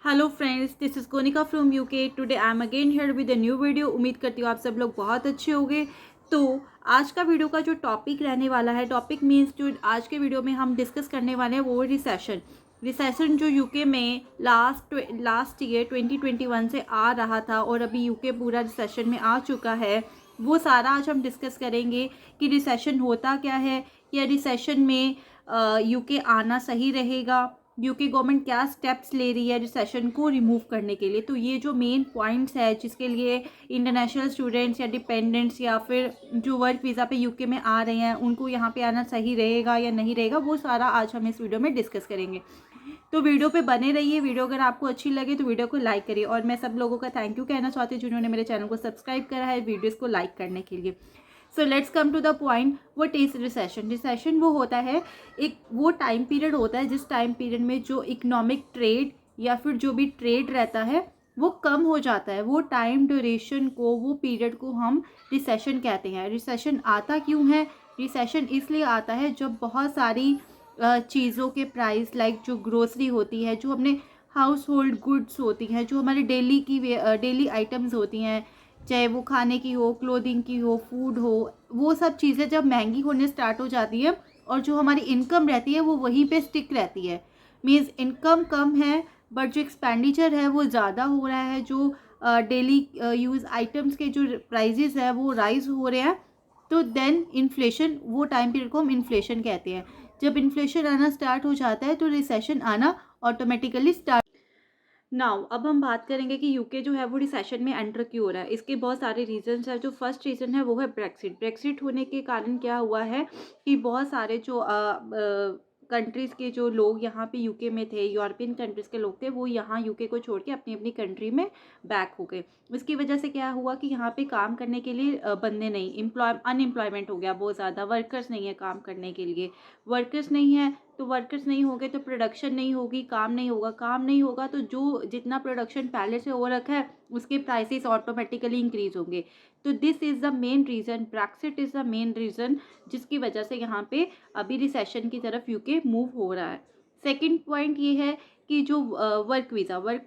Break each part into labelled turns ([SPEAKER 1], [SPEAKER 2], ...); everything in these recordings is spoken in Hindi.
[SPEAKER 1] Hello friends, this is Konika from UK. Today I am again here with a new video. उम्मीद करती हूँ आप सब लोग बहुत अच्छे होंगे। तो आज का वीडियो का जो टॉपिक रहने वाला है, टॉपिक मीन्स जो आज के वीडियो में हम डिस्कस करने वाले हैं वो रिसेशन जो यूके में लास्ट ईयर 2021 से आ रहा था और अभी यूके पूरा रिसेशन में आ चुका है। वो सारा आज हम डिस्कस करेंगे कि रिसेशन होता क्या है, या रिसेशन में यूके आना सही रहेगा, यूके गवर्नमेंट क्या स्टेप्स ले रही है रिसेशन को रिमूव करने के लिए। तो ये जो मेन पॉइंट्स है जिसके लिए इंटरनेशनल स्टूडेंट्स या डिपेंडेंट्स या फिर जो वर्क वीज़ा पे यूके में आ रहे हैं उनको यहाँ पे आना सही रहेगा या नहीं रहेगा, वो सारा आज हम इस वीडियो में डिस्कस करेंगे। तो वीडियो पे बने रहिए। वीडियो अगर आपको अच्छी लगे तो वीडियो को लाइक करिए, और मैं सब लोगों का थैंक यू कहना चाहती हूँ जिन्होंने मेरे चैनल को सब्सक्राइब करा है वीडियोज़ को लाइक करने के लिए। So let's come to the point, what is recession. Recession वो होता है, एक वो टाइम पीरियड होता है जिस टाइम पीरियड में जो इकोनॉमिक ट्रेड या फिर जो भी ट्रेड रहता है वो कम हो जाता है। वो टाइम ड्यूरेशन को, वो पीरियड को हम रिसेशन कहते हैं। रिसेशन आता क्यों है? रिसेशन इसलिए आता है जब बहुत सारी चीज़ों के प्राइस, लाइक जो ग्रोसरी होती है, जो अपने हाउस होल्ड गुड्स होती हैं, जो हमारे डेली आइटम्स होती हैं, चाहे वो खाने की हो, क्लोथिंग की हो, फूड हो, वो सब चीज़ें जब महंगी होने स्टार्ट हो जाती है और जो हमारी इनकम रहती है वो वहीं पे स्टिक रहती है। मीन्स इनकम कम है बट जो एक्सपेंडिचर है वो ज़्यादा हो रहा है, जो डेली यूज़ आइटम्स के जो प्राइजेस है वो राइज हो रहे हैं। तो देन इन्फ्लेशन, वो टाइम पीरियड को हम इन्फ्लेशन कहते हैं। जब इन्फ्लेशन आना स्टार्ट हो जाता है तो रिसेशन आना ऑटोमेटिकली स्टार्ट। नाउ अब हम बात करेंगे कि यूके जो है वो रिसेशन में एंटर क्यों हो रहा है। इसके बहुत सारे रीजंस हैं। जो फर्स्ट रीज़न है वो है ब्रेक्सिट। ब्रेक्सिट होने के कारण क्या हुआ है कि बहुत सारे जो कंट्रीज़ के जो लोग यहाँ पे यूके में थे, यूरोपियन कंट्रीज़ के लोग थे, वो यहाँ यूके को छोड़ के अपनी अपनी कंट्री में बैक हो गए। इसकी वजह से क्या हुआ कि यहाँ पे काम करने के लिए बंदे नहीं, अनएम्प्लॉयमेंट हो गया बहुत ज़्यादा। वर्कर्स नहीं है काम करने के लिए। वर्कर्स नहीं है तो वर्कर्स नहीं होंगे तो प्रोडक्शन नहीं होगी, काम नहीं होगा। काम नहीं होगा तो जो जितना प्रोडक्शन पहले से हो रखा है उसके प्राइसेस ऑटोमेटिकली इंक्रीज होंगे। तो this is the main reason, Brexit is the main reason जिसकी वजह से यहाँ पे अभी रिसेशन की तरफ यूके मूव हो रहा है। सेकेंड पॉइंट ये है कि जो वर्क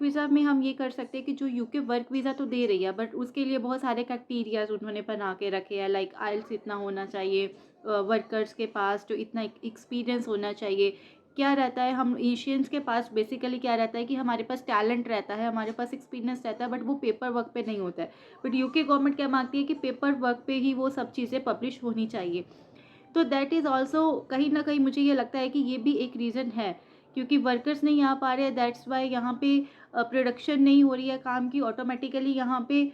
[SPEAKER 1] वीज़ा में हम ये कर सकते हैं कि जो यूके वर्क वीज़ा तो दे रही है बट उसके लिए बहुत सारे क्राइटेरियाज उन्होंने बना के रखे हैं। लाइक आइल्स इतना होना चाहिए, वर्कर्स के पास जो इतना एक्सपीरियंस होना चाहिए। क्या रहता है, हम एशियंस के पास बेसिकली क्या रहता है कि हमारे पास टैलेंट रहता है, हमारे पास एक्सपीरियंस रहता है, बट वो पेपर वर्क पे नहीं होता है। बट यूके गवर्नमेंट क्या मांगती है कि पेपर वर्क पे ही वो सब चीज़ें पब्लिश होनी चाहिए। तो दैट इज़ ऑल्सो कहीं ना कहीं मुझे ये लगता है कि ये भी एक रीज़न है, क्योंकि वर्कर्स नहीं आ पा रहे हैं। दैट्स वाई यहाँ पे प्रोडक्शन नहीं हो रही है काम की, ऑटोमेटिकली यहाँ पे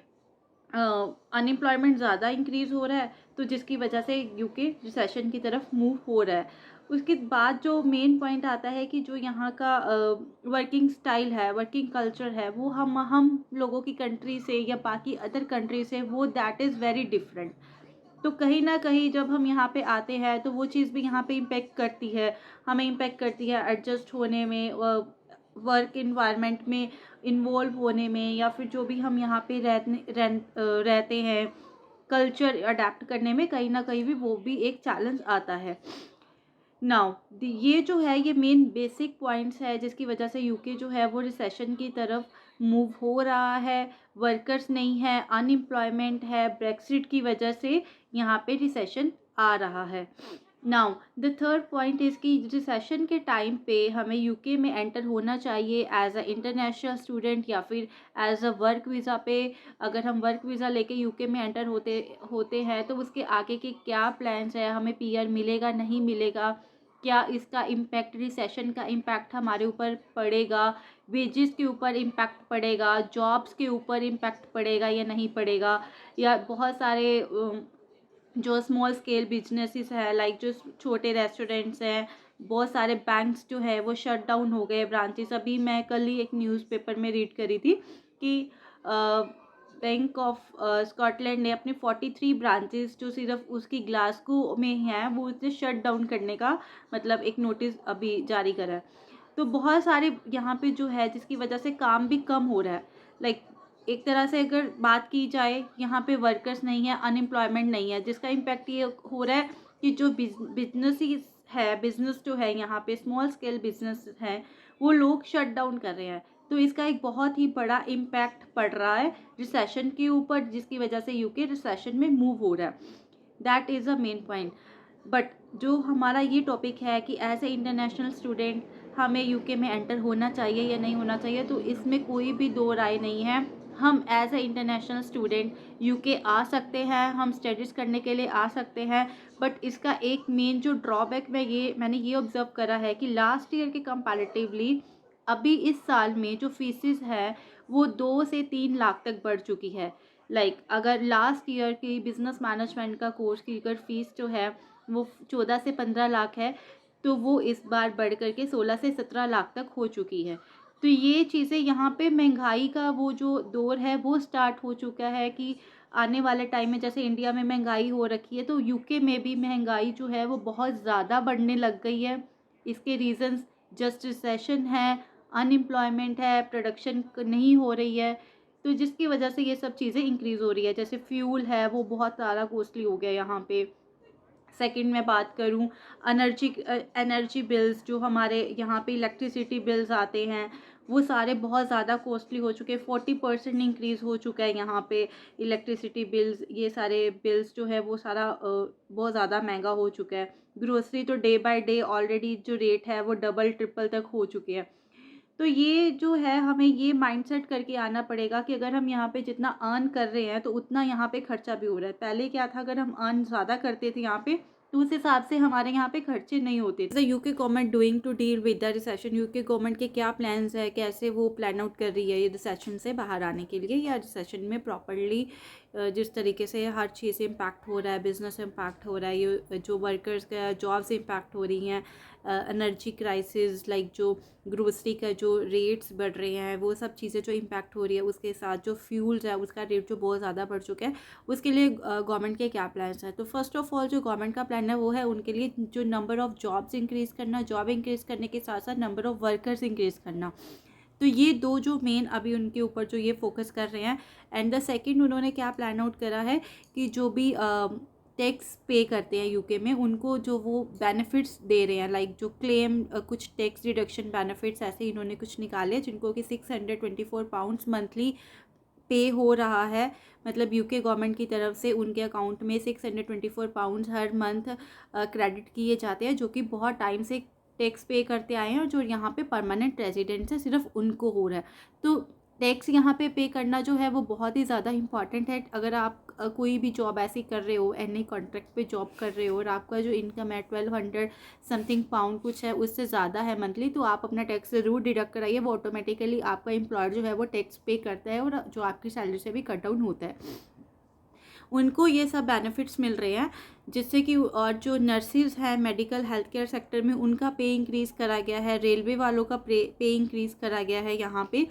[SPEAKER 1] अनएम्प्लॉयमेंट ज़्यादा इंक्रीज़ हो रहा है। तो जिसकी वजह से यूके रिसेशन की तरफ मूव हो रहा है। उसके बाद जो मेन पॉइंट आता है कि जो यहाँ का वर्किंग स्टाइल है, वर्किंग कल्चर है, वो हम लोगों की कंट्री से या बाकी अदर कंट्री से वो दैट इज़ वेरी डिफरेंट। तो कहीं ना कहीं जब हम यहाँ पे आते हैं तो वो चीज़ भी यहाँ पे इम्पेक्ट करती है, हमें इम्पेक्ट करती है एडजस्ट होने में, वर्क इन्वायरमेंट में इन्वॉल्व होने में, या फिर जो भी हम यहाँ पे रहते हैं कल्चर अडेप्ट करने में, कहीं ना कहीं भी वो भी एक चैलेंज आता है। नाउ ये जो है ये मेन बेसिक पॉइंट्स है जिसकी वजह से यूके जो है वो रिसेशन की तरफ मूव हो रहा है। वर्कर्स नहीं है, अनएम्प्लॉयमेंट है, ब्रेक्सिट की वजह से यहाँ पे रिसेशन आ रहा है। Now the third point is कि रिसेशन के टाइम पे हमें यूके में एंटर होना चाहिए एज अ इंटरनेशनल स्टूडेंट या फिर एज अ वर्क वीज़ा पे। अगर हम वर्क वीज़ा लेके यूके में एंटर होते होते हैं तो उसके आगे के क्या प्लान्स है, हमें पीआर मिलेगा नहीं मिलेगा, क्या इसका इम्पैक्ट, रिसेशन का इम्पैक्ट हमारे ऊपर पड़ेगा, वेजेस के ऊपर इम्पैक्ट पड़ेगा, जॉब्स के ऊपर इम्पैक्ट पड़ेगा या नहीं पड़ेगा, या बहुत सारे जो स्मॉल स्केल बिजनेसेस है, लाइक जो छोटे रेस्टोरेंट्स हैं, बहुत सारे बैंक्स जो है वो शट डाउन हो गए, ब्रांचेस। अभी मैं कल ही एक न्यूज़पेपर में रीड करी थी कि बैंक ऑफ स्कॉटलैंड ने अपने 43 ब्रांचेस जो सिर्फ उसकी ग्लासगो में हैं वो उसे शट डाउन करने का मतलब एक नोटिस अभी जारी करा है। तो बहुत सारे यहाँ पे जो है जिसकी वजह से काम भी कम हो रहा है। लाइक एक तरह से अगर बात की जाए, यहाँ पे वर्कर्स नहीं है, अनएम्प्लॉयमेंट नहीं है, जिसका इम्पैक्ट ये हो रहा है कि जो बिजनेस जो है यहाँ पे स्मॉल स्केल बिजनेस है वो लोग शट डाउन कर रहे हैं। तो इसका एक बहुत ही बड़ा इम्पैक्ट पड़ रहा है रिसेशन के ऊपर, जिसकी वजह से यूके रिसेशन में मूव हो रहा है। That is a main point. But जो हमारा ये टॉपिक है कि एज ए इंटरनेशनल स्टूडेंट हमें यूके में एंटर होना चाहिए या नहीं होना चाहिए, तो इसमें कोई भी दो राय नहीं है। हम as a international student UK आ सकते हैं, हम स्टडीज़ करने के लिए आ सकते हैं। बट इसका एक मेन जो ड्रॉबैक मैंने ये ऑब्ज़र्व करा है कि लास्ट ईयर के कंपैरेटिवली अभी इस साल में जो फीसिस है वो 2 से 3 लाख तक बढ़ चुकी है। अगर लास्ट ईयर की बिज़नेस मैनेजमेंट का कोर्स की अगर फ़ीस जो है वो 14 से 15 लाख है, तो वो इस बार बढ़ कर के 16 से 17 लाख तक हो चुकी है। तो ये चीज़ें यहाँ पे महंगाई का वो जो दौर है वो स्टार्ट हो चुका है कि आने वाले टाइम में जैसे इंडिया में महंगाई हो रखी है, तो यूके में भी महंगाई जो है वो बहुत ज़्यादा बढ़ने लग गई है। इसके रीज़न्स जस्ट रिसेशन है, अनएम्प्लॉयमेंट है, प्रोडक्शन नहीं हो रही है, तो जिसकी वजह से ये सब चीज़ें इंक्रीज़ हो रही है। जैसे फ्यूल है वो बहुत ज़्यादा कॉस्टली हो गया यहाँ पे। सेकंड मैं बात करूँ एनर्जी बिल्स, जो हमारे यहाँ पे इलेक्ट्रिसिटी बिल्स आते हैं वो सारे बहुत ज़्यादा कॉस्टली हो चुके हैं। 40% इंक्रीज़ हो चुका है यहाँ पे इलेक्ट्रिसिटी बिल्स, ये सारे बिल्स जो है वो सारा बहुत ज़्यादा महंगा हो चुका है। ग्रोसरी तो डे बाय डे ऑलरेडी जो रेट है वो डबल ट्रिपल तक हो चुके हैं। तो ये जो है हमें ये माइंडसेट करके आना पड़ेगा कि अगर हम यहाँ पे जितना अर्न कर रहे हैं तो उतना यहाँ पे खर्चा भी हो रहा है। पहले क्या था, अगर हम अर्न ज़्यादा करते थे यहाँ पे तो उस हिसाब से हमारे यहाँ पे खर्चे नहीं होते थे। UK government doing to deal with the recession, UK government के क्या प्लान्स है, कैसे वो प्लान आउट कर रही है ये रिसेशन से बाहर आने के लिए, या रिसेशन में प्रॉपरली जिस तरीके से हर चीज़ इम्पैक्ट हो रहा है, बिजनेस इम्पैक्ट हो रहा है, ये जो वर्कर्स का जॉब्स इम्पैक्ट हो रही हैं, एनर्जी क्राइसिस जो ग्रोसरी का जो रेट्स बढ़ रहे हैं, वो सब चीज़ें जो इम्पैक्ट हो रही है, उसके साथ जो फ्यूल्स है उसका रेट जो बहुत ज़्यादा बढ़ चुका है, उसके लिए गवर्नमेंट के क्या प्लान्स हैं। तो फर्स्ट ऑफ ऑल जो गवर्नमेंट का प्लान है वो है उनके लिए जो नंबर ऑफ़ जॉब्स इंक्रीज़ करना, जॉब इंक्रीज़ करने के साथ साथ नंबर ऑफ़ वर्कर्स इंक्रीज़ करना। तो ये दो जो मेन अभी उनके ऊपर जो ये फोकस कर रहे हैं। एंड द सेकंड उन्होंने क्या प्लान आउट करा है कि जो भी टैक्स पे करते हैं यूके में उनको जो वो बेनिफिट्स दे रहे हैं, जो क्लेम कुछ टैक्स रिडक्शन बेनिफिट्स ऐसे इन्होंने कुछ निकाले जिनको कि 624 पाउंड्स मंथली पे हो रहा है। मतलब यूके गवर्नमेंट की तरफ से उनके अकाउंट में 624 पाउंड्स हर मंथ क्रेडिट किए जाते हैं, जो कि बहुत टाइम से टैक्स पे करते आए हैं और जो यहाँ पे परमानेंट रेजिडेंट्स है सिर्फ उनको हो रहा है। तो टैक्स यहाँ पे करना जो है वो बहुत ही ज़्यादा इम्पॉर्टेंट है। अगर आप कोई भी जॉब ऐसी कर रहे हो, एनी कॉन्ट्रैक्ट पे जॉब कर रहे हो और आपका जो इनकम है 1200 समथिंग पाउंड कुछ है, उससे ज़्यादा है मंथली, तो आप अपना टैक्स ज़रूर डिडक्ट कराइए। वो ऑटोमेटिकली आपका एम्प्लॉयर जो है वो टैक्स पे करता है और जो आपकी सैलरी से भी कट डाउन होता है। उनको ये सब बेनिफिट्स मिल रहे हैं, जिससे कि और जो नर्सिस हैं मेडिकल हेल्थ केयर सेक्टर में उनका पे इंक्रीज़ करा गया है, रेलवे वालों का पे इंक्रीज़ करा गया है यहाँ पे।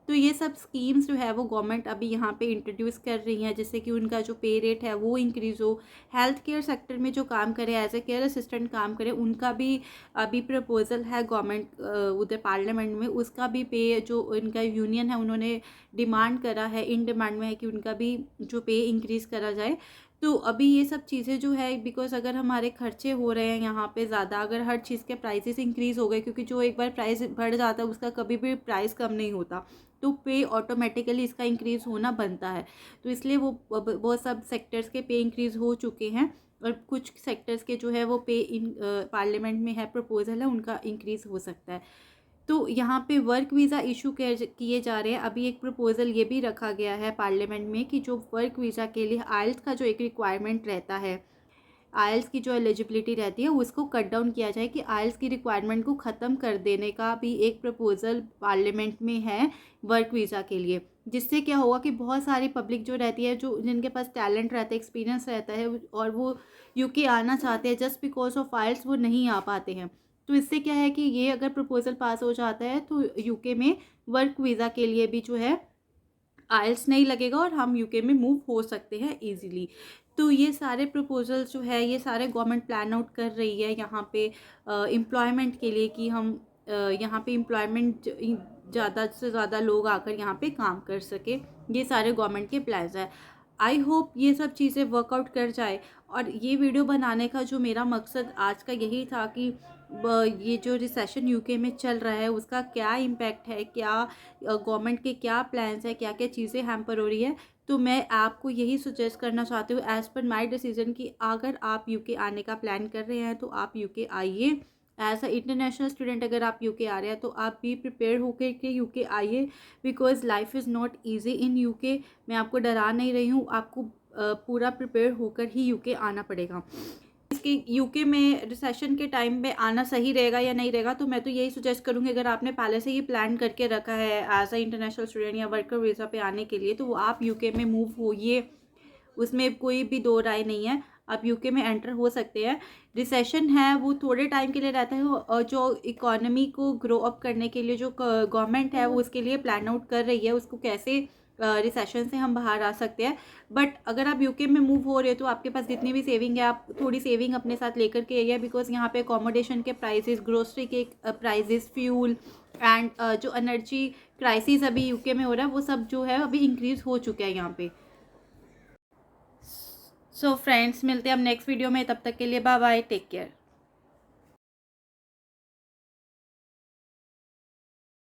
[SPEAKER 1] तो ये सब स्कीम्स जो है वो गवर्नमेंट अभी यहाँ पे इंट्रोड्यूस कर रही हैं, जिससे कि उनका जो पे रेट है वो इंक्रीज़ हो। हेल्थ केयर सेक्टर में जो काम करे, एज ए केयर असिस्टेंट काम करे, उनका भी अभी प्रपोजल है गवर्नमेंट उधर पार्लियामेंट में, उसका भी पे जो इनका यूनियन है उन्होंने डिमांड करा है, इन डिमांड में है कि उनका भी जो पे इंक्रीज़ करा जाए। तो अभी ये सब चीज़ें जो है, बिकॉज अगर हमारे खर्चे हो रहे हैं यहाँ पे ज़्यादा, अगर हर चीज़ के प्राइसेस इंक्रीज़ हो गए, क्योंकि जो एक बार प्राइस बढ़ जाता है उसका कभी भी प्राइस कम नहीं होता, तो पे ऑटोमेटिकली इसका इंक्रीज़ होना बनता है। तो इसलिए वो बहुत सब सेक्टर्स के पे इंक्रीज़ हो चुके हैं और कुछ सेक्टर्स के जो है वो पे इन पार्लियामेंट में है प्रपोजल है, उनका इंक्रीज़ हो सकता है। तो यहाँ पे वर्क वीज़ा इशू किए जा रहे हैं। अभी एक प्रपोज़ल ये भी रखा गया है पार्लियामेंट में कि जो वर्क वीज़ा के लिए आइल्स का जो एक रिक्वायरमेंट रहता है, आइल्स की जो एलिजिबिलिटी रहती है उसको कट डाउन किया जाए, कि आइल्स की रिक्वायरमेंट को ख़त्म कर देने का भी एक प्रपोज़ल पार्लियामेंट में है वर्क वीज़ा के लिए। जिससे क्या होगा कि बहुत सारी पब्लिक जो रहती है, जो जिनके पास टैलेंट रहता है, एक्सपीरियंस रहता है और वो यूके आना चाहते हैं, जस्ट बिकॉज ऑफ आइल्स वो नहीं आ पाते हैं। तो इससे क्या है कि ये अगर प्रपोज़ल पास हो जाता है तो यूके में वर्क वीज़ा के लिए भी जो है आइल्स नहीं लगेगा और हम यूके में मूव हो सकते हैं इजीली। तो ये सारे प्रपोजल्स जो है ये सारे गवर्नमेंट प्लान आउट कर रही है यहाँ पे एम्प्लॉयमेंट के लिए, कि हम यहाँ पे एम्प्लॉयमेंट ज़्यादा से ज़्यादा लोग आकर यहाँ पे काम कर सके। ये सारे गवर्नमेंट के प्लान्स हैं। आई होप ये सब चीज़ें वर्कआउट कर जाए। और ये वीडियो बनाने का जो मेरा मकसद आज का यही था कि ये जो रिसेशन यूके में चल रहा है उसका क्या इम्पैक्ट है, क्या गवर्नमेंट के क्या प्लान्स है, क्या क्या चीज़ें हैम्पर हो रही है। तो मैं आपको यही सजेस्ट करना चाहती हूँ एज़ पर माय डिसीजन कि अगर आप यूके आने का प्लान कर रहे हैं तो आप यूके आइए। एज अ इंटरनेशनल स्टूडेंट अगर आप यूके आ रहे हैं तो आप भी प्रिपेयर होकर के यूके आइए, because life is not easy in UK. मैं आपको डरा नहीं रही हूँ, आपको पूरा प्रिपेयर होकर ही यूके आना पड़ेगा। इसके यूके में रिसेशन के टाइम पे आना सही रहेगा या नहीं रहेगा, तो मैं तो यही सजेस्ट करूँगी अगर आपने पहले से ही प्लान करके रखा है एज अ इंटरनेशनल स्टूडेंट या वर्कर वीज़ा पे आने के लिए, तो वो आप यूके में मूव होइए, उसमें कोई भी दो राय नहीं है। आप यूके में एंटर हो सकते हैं। रिसेशन है वो थोड़े टाइम के लिए रहता है, और जो इकोनॉमी को ग्रो अप करने के लिए जो गवर्नमेंट है वो उसके लिए प्लान आउट कर रही है उसको कैसे रिसेशन से हम बाहर आ सकते हैं। बट अगर आप यूके में मूव हो रहे हो तो आपके पास जितनी भी सेविंग है आप थोड़ी सेविंग अपने साथ लेकर के आइए, बिकॉज यहाँ पे अकोमोडेशन के प्राइसेस, ग्रोसरी के प्राइसेस, फ्यूल एंड जो एनर्जी क्राइसिस अभी यूके में हो रहा है वो सब जो है अभी इंक्रीज़ हो चुका है यहाँ पे। सो फ्रेंड्स, मिलते हैं हम नेक्स्ट वीडियो में, तब तक के लिए बाय बाय, टेक केयर।